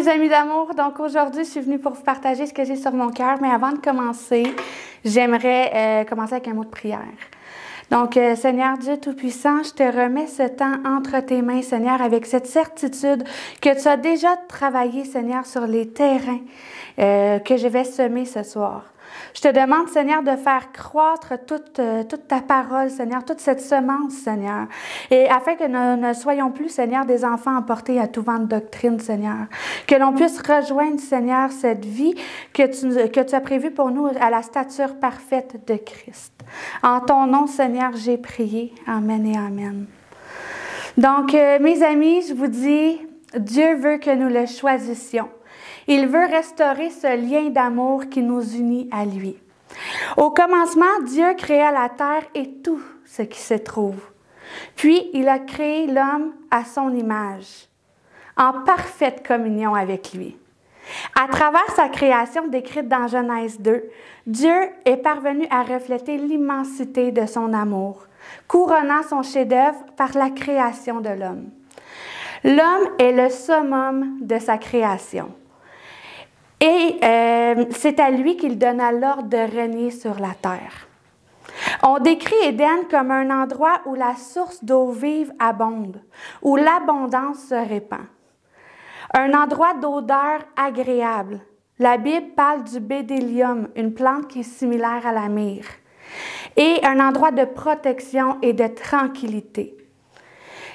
mes amis d'amour. Donc aujourd'hui, je suis venue pour vous partager ce que j'ai sur mon cœur. Mais avant de commencer, j'aimerais commencer avec un mot de prière. Donc, Seigneur Dieu Tout-Puissant, je te remets ce temps entre tes mains, Seigneur, avec cette certitude que tu as déjà travaillé, Seigneur, sur les terrains que je vais semer ce soir. Je te demande, Seigneur, de faire croître toute ta parole, Seigneur, toute cette semence, Seigneur, et afin que nous ne soyons plus, Seigneur, des enfants emportés à tout vent de doctrine, Seigneur, que l'on puisse rejoindre, Seigneur, cette vie que tu as prévue pour nous à la stature parfaite de Christ. En ton nom, Seigneur, j'ai prié. Amen et Amen. Donc, mes amis, je vous dis, Dieu veut que nous le choisissions. Il veut restaurer ce lien d'amour qui nous unit à lui. Au commencement, Dieu créa la terre et tout ce qui se trouve. Puis, il a créé l'homme à son image, en parfaite communion avec lui. À travers sa création décrite dans Genèse 2, Dieu est parvenu à refléter l'immensité de son amour, couronnant son chef-d'œuvre par la création de l'homme. L'homme est le summum de sa création. Et c'est à lui qu'il donna l'ordre de régner sur la terre. On décrit Éden comme un endroit où la source d'eau vive abonde, où l'abondance se répand. Un endroit d'odeur agréable. La Bible parle du bédélium, une plante qui est similaire à la myrrhe. Et un endroit de protection et de tranquillité.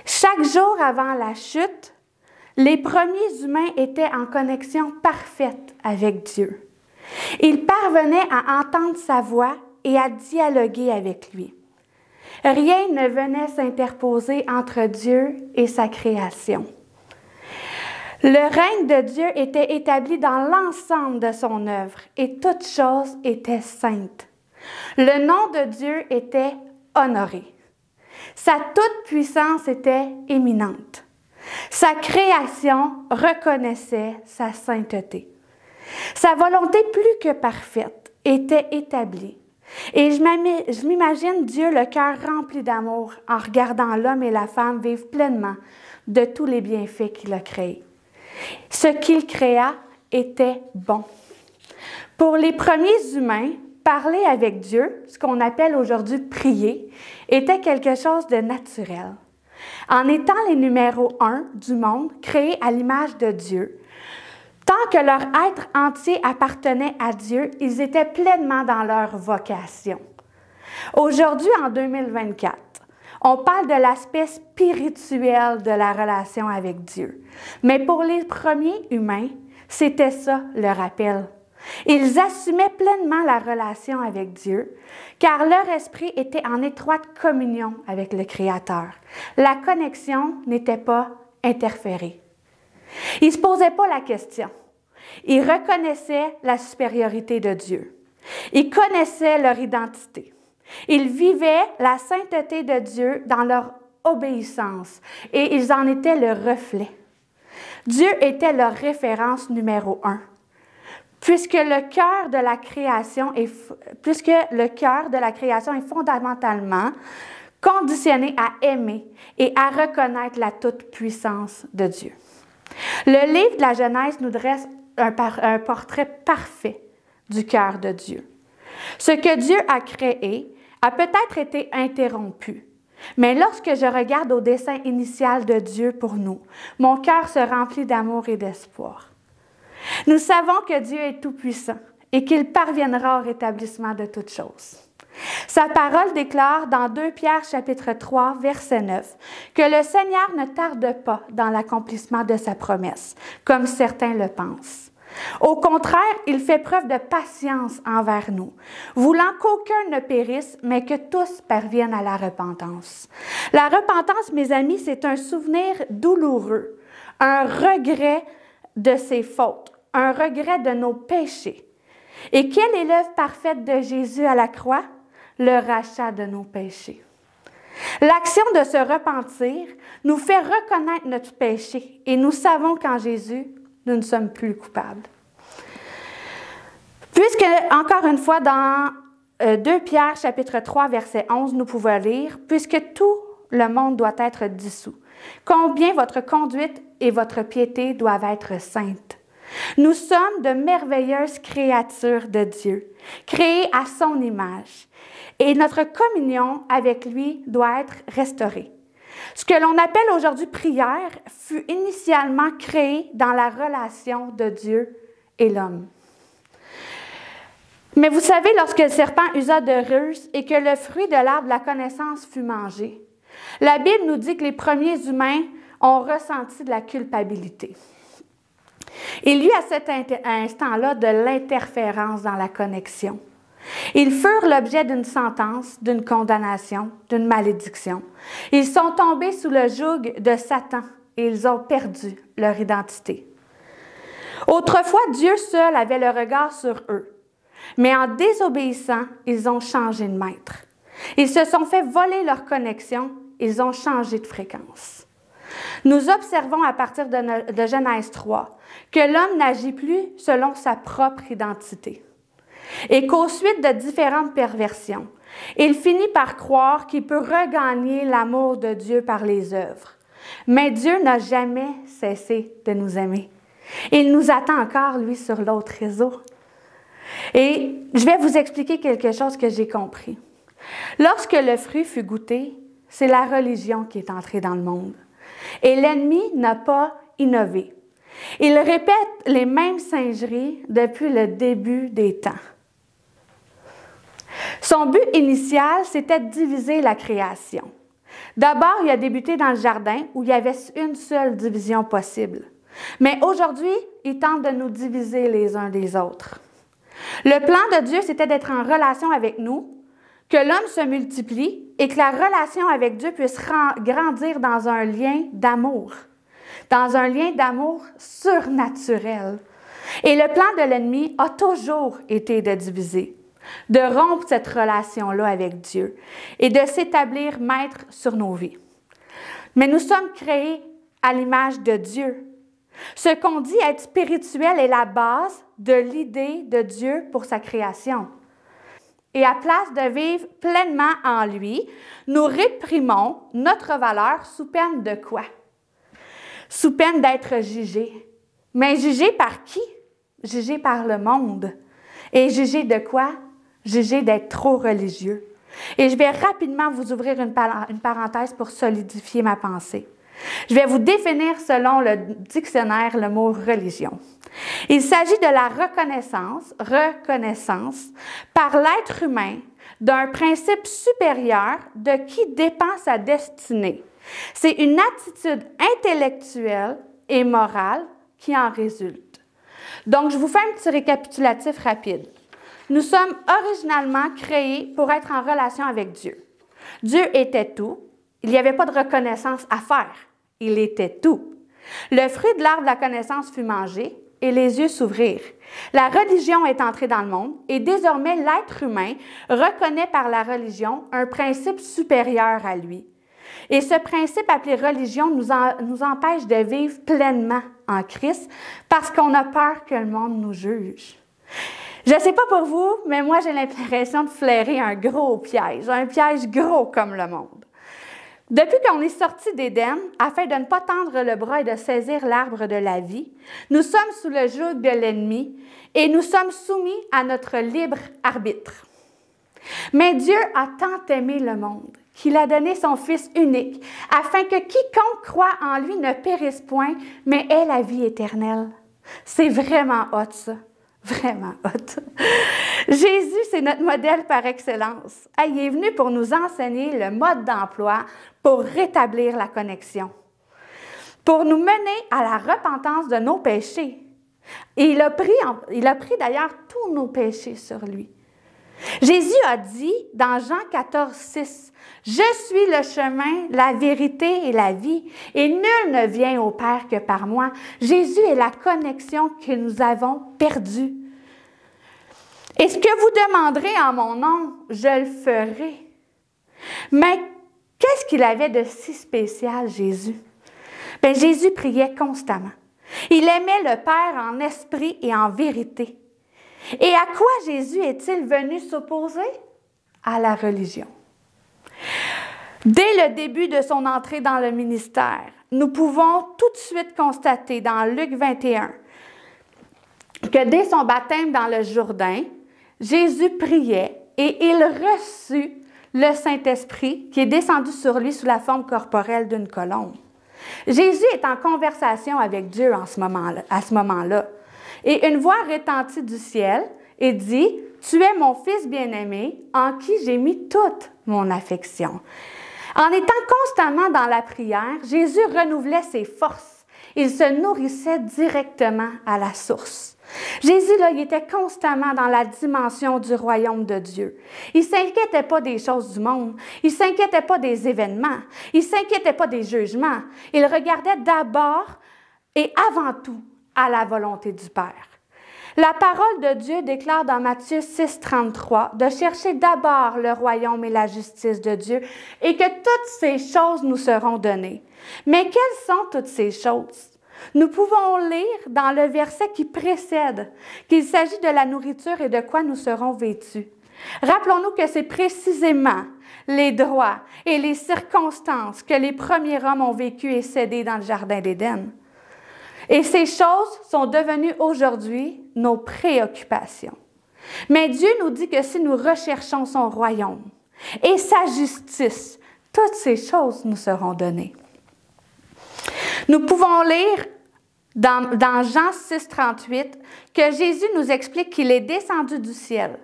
Chaque jour avant la chute, les premiers humains étaient en connexion parfaite avec Dieu. Ils parvenaient à entendre sa voix et à dialoguer avec lui. Rien ne venait s'interposer entre Dieu et sa création. Le règne de Dieu était établi dans l'ensemble de son œuvre et toute chose était sainte. Le nom de Dieu était honoré. Sa toute-puissance était éminente. Sa création reconnaissait sa sainteté. Sa volonté plus que parfaite était établie. Et je m'imagine Dieu le cœur rempli d'amour en regardant l'homme et la femme vivre pleinement de tous les bienfaits qu'il a créés. Ce qu'il créa était bon. Pour les premiers humains, parler avec Dieu, ce qu'on appelle aujourd'hui prier, était quelque chose de naturel. En étant les numéros 1 du monde, créés à l'image de Dieu, tant que leur être entier appartenait à Dieu, ils étaient pleinement dans leur vocation. Aujourd'hui, en 2024, on parle de l'aspect spirituel de la relation avec Dieu. Mais pour les premiers humains, c'était ça le rappel. Ils assumaient pleinement la relation avec Dieu, car leur esprit était en étroite communion avec le Créateur. La connexion n'était pas interférée. Ils ne se posaient pas la question. Ils reconnaissaient la supériorité de Dieu. Ils connaissaient leur identité. Ils vivaient la sainteté de Dieu dans leur obéissance et ils en étaient le reflet. Dieu était leur référence numéro 1. Puisque le cœur de la création est fondamentalement conditionné à aimer et à reconnaître la toute-puissance de Dieu. Le livre de la Genèse nous dresse un portrait parfait du cœur de Dieu. Ce que Dieu a créé a peut-être été interrompu, mais lorsque je regarde au dessein initial de Dieu pour nous, mon cœur se remplit d'amour et d'espoir. Nous savons que Dieu est tout-puissant et qu'il parviendra au rétablissement de toutes choses. Sa parole déclare dans 2 Pierre chapitre 3, verset 9, que le Seigneur ne tarde pas dans l'accomplissement de sa promesse, comme certains le pensent. Au contraire, il fait preuve de patience envers nous, voulant qu'aucun ne périsse, mais que tous parviennent à la repentance. La repentance, mes amis, c'est un souvenir douloureux, un regret de ses fautes, un regret de nos péchés. Et quelle est l'œuvre parfaite de Jésus à la croix? Le rachat de nos péchés. L'action de se repentir nous fait reconnaître notre péché et nous savons qu'en Jésus, nous ne sommes plus coupables. Puisque, encore une fois, dans 2 Pierre, chapitre 3, verset 11, nous pouvons lire « Puisque tout le monde doit être dissous, combien votre conduite et votre piété doivent être saintes. Nous sommes de merveilleuses créatures de Dieu, créées à son image. Et notre communion avec lui doit être restaurée. Ce que l'on appelle aujourd'hui prière fut initialement créé dans la relation de Dieu et l'homme. Mais vous savez, lorsque le serpent usa de ruse et que le fruit de l'arbre de la connaissance fut mangé, la Bible nous dit que les premiers humains ont ressenti de la culpabilité. Il y eut à cet instant-là de l'interférence dans la connexion. Ils furent l'objet d'une sentence, d'une condamnation, d'une malédiction. Ils sont tombés sous le joug de Satan et ils ont perdu leur identité. Autrefois, Dieu seul avait le regard sur eux. Mais en désobéissant, ils ont changé de maître. Ils se sont fait voler leur connexion, ils ont changé de fréquence. Nous observons à partir de Genèse 3 que l'homme n'agit plus selon sa propre identité et qu'au suite de différentes perversions, il finit par croire qu'il peut regagner l'amour de Dieu par les œuvres. Mais Dieu n'a jamais cessé de nous aimer. Il nous attend encore, lui, sur l'autre réseau. Et je vais vous expliquer quelque chose que j'ai compris. Lorsque le fruit fut goûté, c'est la religion qui est entrée dans le monde. Et l'ennemi n'a pas innové. Il répète les mêmes singeries depuis le début des temps. Son but initial, c'était de diviser la création. D'abord, il a débuté dans le jardin où il y avait une seule division possible. Mais aujourd'hui, il tente de nous diviser les uns des autres. Le plan de Dieu, c'était d'être en relation avec nous, que l'homme se multiplie et que la relation avec Dieu puisse grandir dans un lien d'amour surnaturel. Et le plan de l'ennemi a toujours été de diviser, de rompre cette relation-là avec Dieu et de s'établir maître sur nos vies. Mais nous sommes créés à l'image de Dieu. Ce qu'on dit être spirituel est la base de l'idée de Dieu pour sa création. Et à place de vivre pleinement en lui, nous réprimons notre valeur sous peine de quoi? Sous peine d'être jugés. Mais jugés par qui? Jugés par le monde. Et jugés de quoi? Jugés d'être trop religieux. Et je vais rapidement vous ouvrir une parenthèse pour solidifier ma pensée. Je vais vous définir selon le dictionnaire le mot religion. Il s'agit de la reconnaissance par l'être humain d'un principe supérieur de qui dépend sa destinée. C'est une attitude intellectuelle et morale qui en résulte. Donc, je vous fais un petit récapitulatif rapide. Nous sommes originalement créés pour être en relation avec Dieu. Dieu était tout. Il n'y avait pas de reconnaissance à faire. Il était tout. Le fruit de l'arbre de la connaissance fut mangé et les yeux s'ouvrirent. La religion est entrée dans le monde et désormais l'être humain reconnaît par la religion un principe supérieur à lui. Et ce principe appelé religion nous empêche de vivre pleinement en Christ parce qu'on a peur que le monde nous juge. Je ne sais pas pour vous, mais moi j'ai l'impression de flairer un piège gros comme le monde. Depuis qu'on est sorti d'Éden, afin de ne pas tendre le bras et de saisir l'arbre de la vie, nous sommes sous le joug de l'ennemi et nous sommes soumis à notre libre arbitre. Mais Dieu a tant aimé le monde qu'il a donné son Fils unique, afin que quiconque croit en lui ne périsse point, mais ait la vie éternelle. C'est vraiment hot, ça. Vraiment hot. Jésus, c'est notre modèle par excellence. Il est venu pour nous enseigner le mode d'emploi pour rétablir la connexion, pour nous mener à la repentance de nos péchés. Et il a pris d'ailleurs tous nos péchés sur lui. Jésus a dit dans Jean 14, 6, « Je suis le chemin, la vérité et la vie, et nul ne vient au Père que par moi. » Jésus est la connexion que nous avons perdue. « Et ce que vous demanderez en mon nom, je le ferai. » Mais qu'est-ce qu'il avait de si spécial, Jésus? Bien, Jésus priait constamment. Il aimait le Père en esprit et en vérité. Et à quoi Jésus est-il venu s'opposer? À la religion. Dès le début de son entrée dans le ministère, nous pouvons tout de suite constater dans Luc 21 que dès son baptême dans le Jourdain, Jésus priait et il reçut le Saint-Esprit qui est descendu sur lui sous la forme corporelle d'une colombe. Jésus est en conversation avec Dieu à ce moment-là. Et une voix retentit du ciel et dit, « Tu es mon Fils bien-aimé, en qui j'ai mis toute mon affection. » En étant constamment dans la prière, Jésus renouvelait ses forces. Il se nourrissait directement à la source. Jésus, là, il était constamment dans la dimension du royaume de Dieu. Il ne s'inquiétait pas des choses du monde. Il ne s'inquiétait pas des événements. Il ne s'inquiétait pas des jugements. Il regardait d'abord et avant tout à la volonté du Père. La parole de Dieu déclare dans Matthieu 6,33 de chercher d'abord le royaume et la justice de Dieu et que toutes ces choses nous seront données. Mais quelles sont toutes ces choses? Nous pouvons lire dans le verset qui précède qu'il s'agit de la nourriture et de quoi nous serons vêtus. Rappelons-nous que c'est précisément les droits et les circonstances que les premiers hommes ont vécu et cédé dans le Jardin d'Éden. Et ces choses sont devenues aujourd'hui nos préoccupations. Mais Dieu nous dit que si nous recherchons son royaume et sa justice, toutes ces choses nous seront données. Nous pouvons lire dans Jean 6,38 que Jésus nous explique qu'il est descendu du ciel,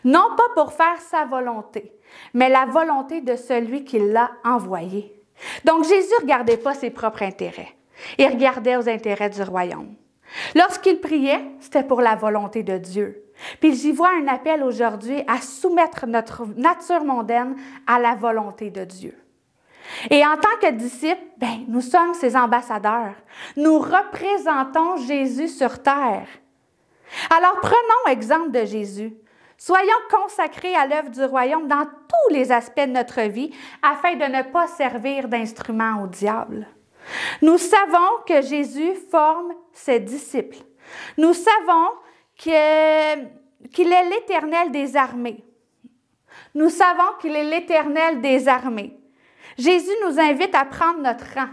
non pas pour faire sa volonté, mais la volonté de celui qui l'a envoyé. Donc Jésus ne regardait pas ses propres intérêts. Il regardait aux intérêts du royaume. Lorsqu'il priait, c'était pour la volonté de Dieu. Puis j'y vois un appel aujourd'hui à soumettre notre nature mondaine à la volonté de Dieu. Et en tant que disciples, nous sommes ses ambassadeurs. Nous représentons Jésus sur terre. Alors prenons exemple de Jésus. Soyons consacrés à l'œuvre du royaume dans tous les aspects de notre vie afin de ne pas servir d'instrument au diable. Nous savons que Jésus forme ses disciples. Nous savons qu'il est l'Éternel des armées. Nous savons qu'il est l'Éternel des armées. Jésus nous invite à prendre notre rang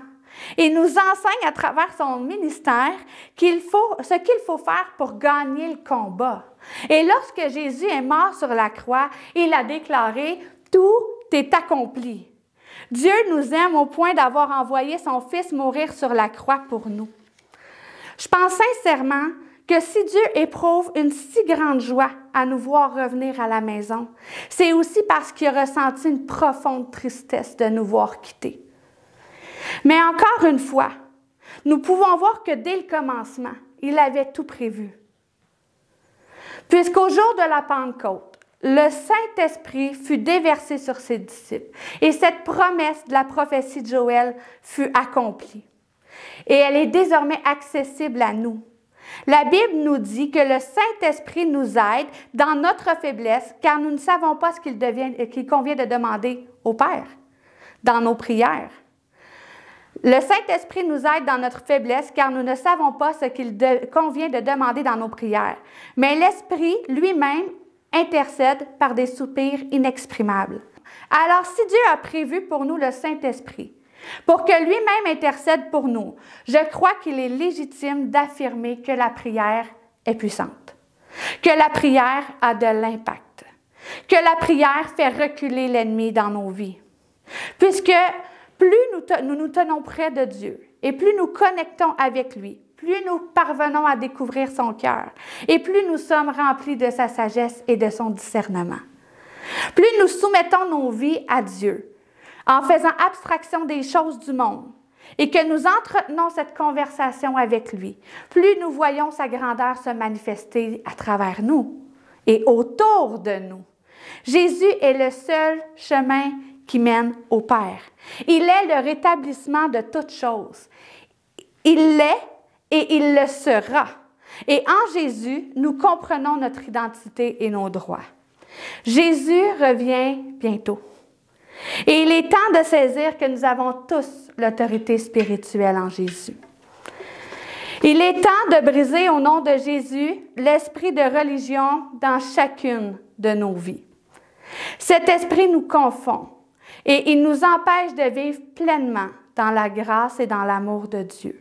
et nous enseigne à travers son ministère ce qu'il faut faire pour gagner le combat. Et lorsque Jésus est mort sur la croix, il a déclaré « Tout est accompli ». Dieu nous aime au point d'avoir envoyé son Fils mourir sur la croix pour nous. Je pense sincèrement que si Dieu éprouve une si grande joie à nous voir revenir à la maison, c'est aussi parce qu'il a ressenti une profonde tristesse de nous voir quitter. Mais encore une fois, nous pouvons voir que dès le commencement, il avait tout prévu. Puisqu'au jour de la Pentecôte, le Saint-Esprit fut déversé sur ses disciples et cette promesse de la prophétie de Joël fut accomplie. Et elle est désormais accessible à nous. La Bible nous dit que le Saint-Esprit nous aide dans notre faiblesse car nous ne savons pas ce qu'il convient de demander au Père dans nos prières. Le Saint-Esprit nous aide dans notre faiblesse car nous ne savons pas ce qu'il convient de demander dans nos prières. Mais l'Esprit lui-même intercède par des soupirs inexprimables. Alors, si Dieu a prévu pour nous le Saint-Esprit, pour que lui-même intercède pour nous, je crois qu'il est légitime d'affirmer que la prière est puissante, que la prière a de l'impact, que la prière fait reculer l'ennemi dans nos vies. Puisque plus nous nous tenons près de Dieu et plus nous connectons avec lui, plus nous parvenons à découvrir son cœur et plus nous sommes remplis de sa sagesse et de son discernement. Plus nous soumettons nos vies à Dieu en faisant abstraction des choses du monde et que nous entretenons cette conversation avec lui, plus nous voyons sa grandeur se manifester à travers nous et autour de nous. Jésus est le seul chemin qui mène au Père. Il est le rétablissement de toutes choses. Il l'est et il le sera. Et en Jésus, nous comprenons notre identité et nos droits. Jésus revient bientôt. Et il est temps de saisir que nous avons tous l'autorité spirituelle en Jésus. Il est temps de briser au nom de Jésus l'esprit de religion dans chacune de nos vies. Cet esprit nous confond et il nous empêche de vivre pleinement dans la grâce et dans l'amour de Dieu.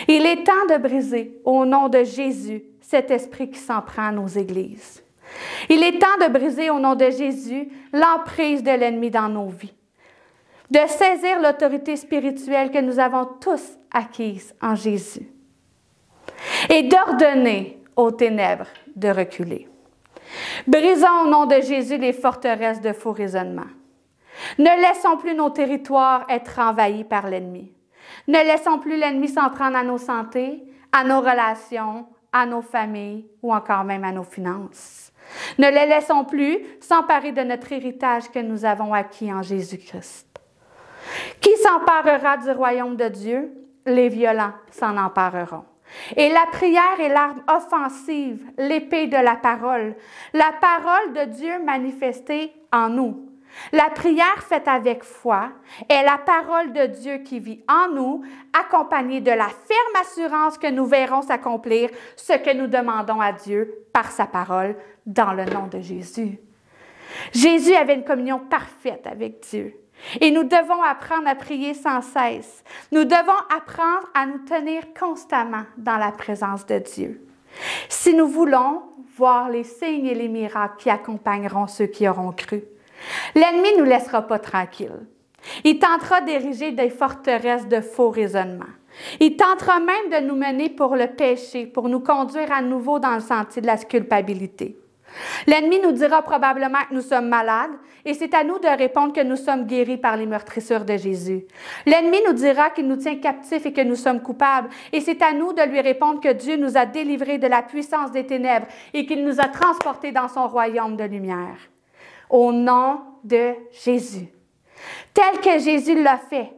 Il est temps de briser au nom de Jésus cet esprit qui s'en prend à nos églises. Il est temps de briser au nom de Jésus l'emprise de l'ennemi dans nos vies, de saisir l'autorité spirituelle que nous avons tous acquise en Jésus et d'ordonner aux ténèbres de reculer. Brisons au nom de Jésus les forteresses de faux raisonnements. Ne laissons plus nos territoires être envahis par l'ennemi. Ne laissons plus l'ennemi s'en prendre à nos santé, à nos relations, à nos familles ou encore même à nos finances. Ne les laissons plus s'emparer de notre héritage que nous avons acquis en Jésus-Christ. Qui s'emparera du royaume de Dieu? Les violents s'en empareront. Et la prière est l'arme offensive, l'épée de la parole de Dieu manifestée en nous. La prière faite avec foi est la parole de Dieu qui vit en nous, accompagnée de la ferme assurance que nous verrons s'accomplir ce que nous demandons à Dieu par sa parole dans le nom de Jésus. Jésus avait une communion parfaite avec Dieu. Et nous devons apprendre à prier sans cesse. Nous devons apprendre à nous tenir constamment dans la présence de Dieu. Si nous voulons voir les signes et les miracles qui accompagneront ceux qui auront cru, l'ennemi ne nous laissera pas tranquilles. Il tentera d'ériger des forteresses de faux raisonnements. Il tentera même de nous mener pour le péché, pour nous conduire à nouveau dans le sentier de la culpabilité. L'ennemi nous dira probablement que nous sommes malades et c'est à nous de répondre que nous sommes guéris par les meurtrissures de Jésus. L'ennemi nous dira qu'il nous tient captifs et que nous sommes coupables et c'est à nous de lui répondre que Dieu nous a délivrés de la puissance des ténèbres et qu'il nous a transportés dans son royaume de lumière. Au nom de Jésus. Tel que Jésus l'a fait,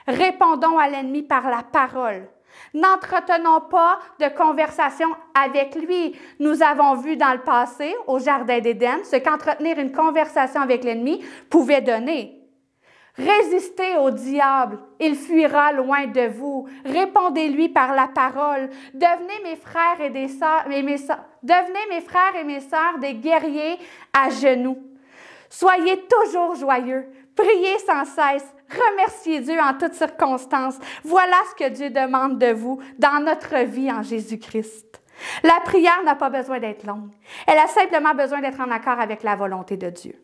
répondons à l'ennemi par la parole. N'entretenons pas de conversation avec lui. Nous avons vu dans le passé, au Jardin d'Éden, ce qu'entretenir une conversation avec l'ennemi pouvait donner. Résistez au diable, il fuira loin de vous. Répondez-lui par la parole. Devenez mes frères et mes sœurs des guerriers à genoux. Soyez toujours joyeux. Priez sans cesse. Remerciez Dieu en toutes circonstances. Voilà ce que Dieu demande de vous dans notre vie en Jésus-Christ. La prière n'a pas besoin d'être longue. Elle a simplement besoin d'être en accord avec la volonté de Dieu.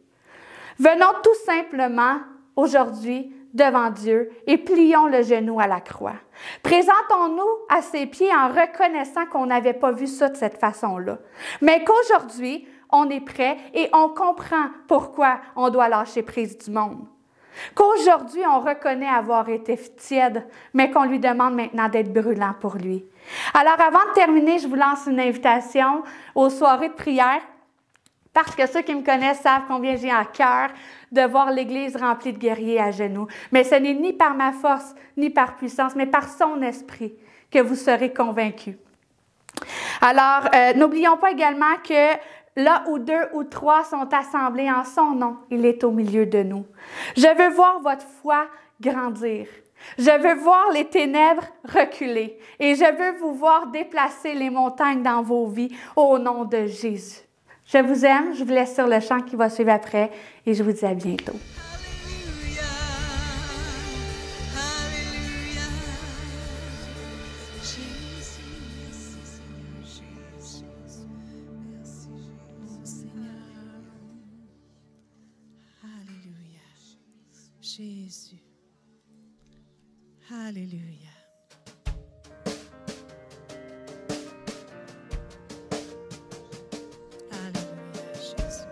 Venons tout simplement aujourd'hui devant Dieu et plions le genou à la croix. Présentons-nous à ses pieds en reconnaissant qu'on n'avait pas vu ça de cette façon-là, mais qu'aujourd'hui, on est prêt et on comprend pourquoi on doit lâcher prise du monde. Qu'aujourd'hui, on reconnaît avoir été tiède, mais qu'on lui demande maintenant d'être brûlant pour lui. Alors, avant de terminer, je vous lance une invitation aux soirées de prière, parce que ceux qui me connaissent savent combien j'ai à cœur de voir l'Église remplie de guerriers à genoux. Mais ce n'est ni par ma force, ni par puissance, mais par son esprit que vous serez convaincus. Alors, n'oublions pas également que là où 2 ou 3 sont assemblés en son nom, il est au milieu de nous. Je veux voir votre foi grandir. Je veux voir les ténèbres reculer. Et je veux vous voir déplacer les montagnes dans vos vies au nom de Jésus. Je vous aime. Je vous laisse sur le chant qui va suivre après et je vous dis à bientôt. Jésus. Alléluia. Alléluia, Jésus.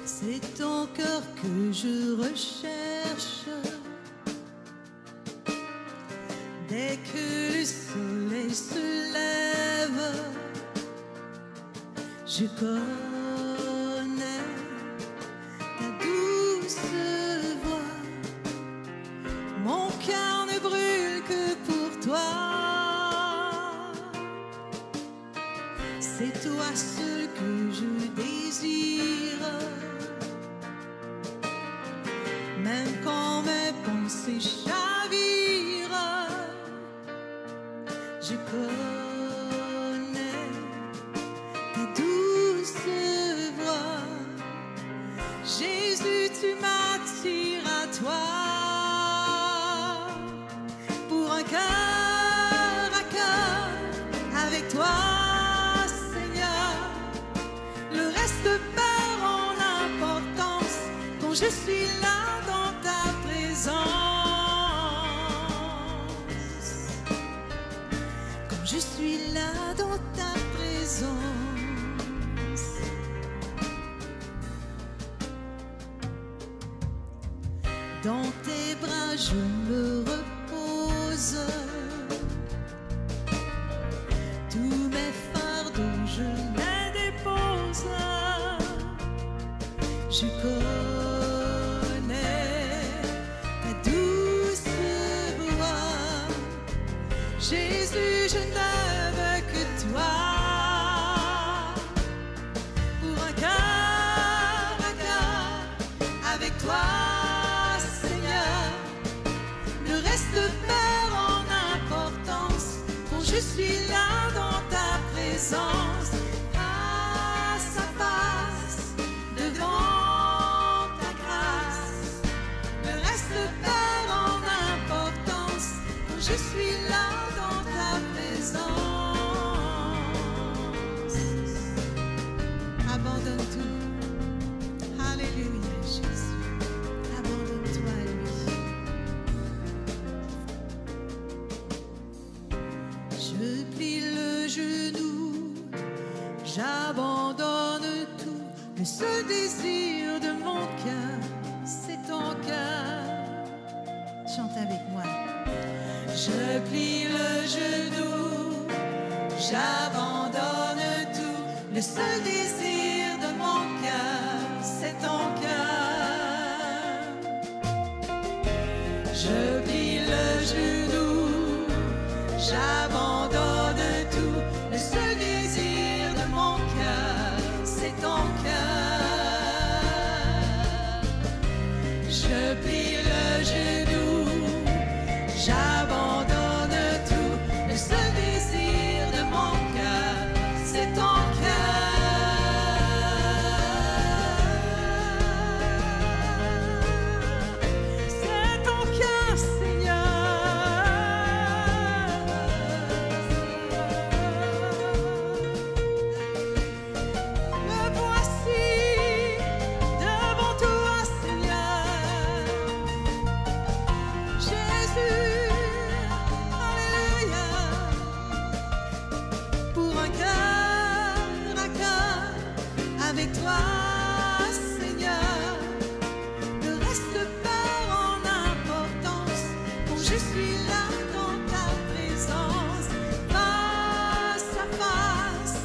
C'est ton cœur que je recherche. Dès que le soleil se lève, je connais ta douce voix. Mon cœur ne brûle que pour toi. C'est toi seul que je désire. Même quand mes pensées chavirent, je connais Jésus, tu m'attires à toi. je suis là dans ta présence. Dans tes bras je me repose, tous mes fardeaux je les dépose. Je connais ta douce voix, Jésus, je ne veux que toi. Pour un cœur à cœur avec toi, Seigneur, ne reste pas en importance, quand je suis là dans ta présence, face à face, devant ta grâce. Ne reste pas en importance, quand je suis là dans ta présence. Abandonne tout. Alléluia, Jésus. Abandonne-toi à lui. Je plie le genou, j'abandonne tout. Le seul désir de mon cœur, c'est ton cœur. Chante avec moi. Je plie le genou, j'abandonne tout. Le seul désir de mon cœur, c'est ton cœur. Je plie le genou, j'abandonne tout. Le seul désir de mon cœur, c'est ton cœur. Je plie le genou, j'abandonne tout. Le seul désir de mon cœur, c'est ton cœur. C'est ton cœur, me voici devant toi, Seigneur. Jésus, alléluia. Pour un cœur à cœur avec toi, Seigneur, ne reste pas en importance, quand je suis là dans ta présence, face à face,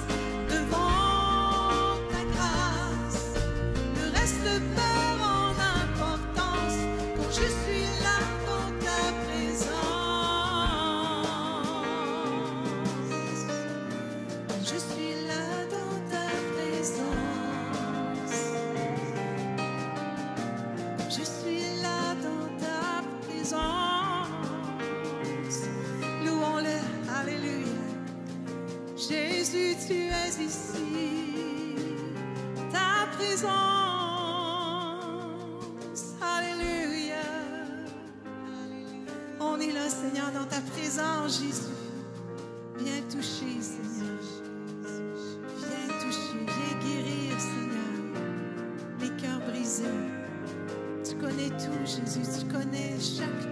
devant ta grâce. Ne reste pas en importance, quand je suis là dans ta présence. Quand je suis là dans ta présence. Quand je suis là dans ta présence. Louons-le, alléluia. Jésus, tu es ici, ta présence, alléluia. On est là, Seigneur, dans ta présence, Jésus. Viens toucher, Seigneur. Viens toucher, viens guérir, Seigneur, les cœurs brisés. Tu connais tout, Jésus, tu connais chaque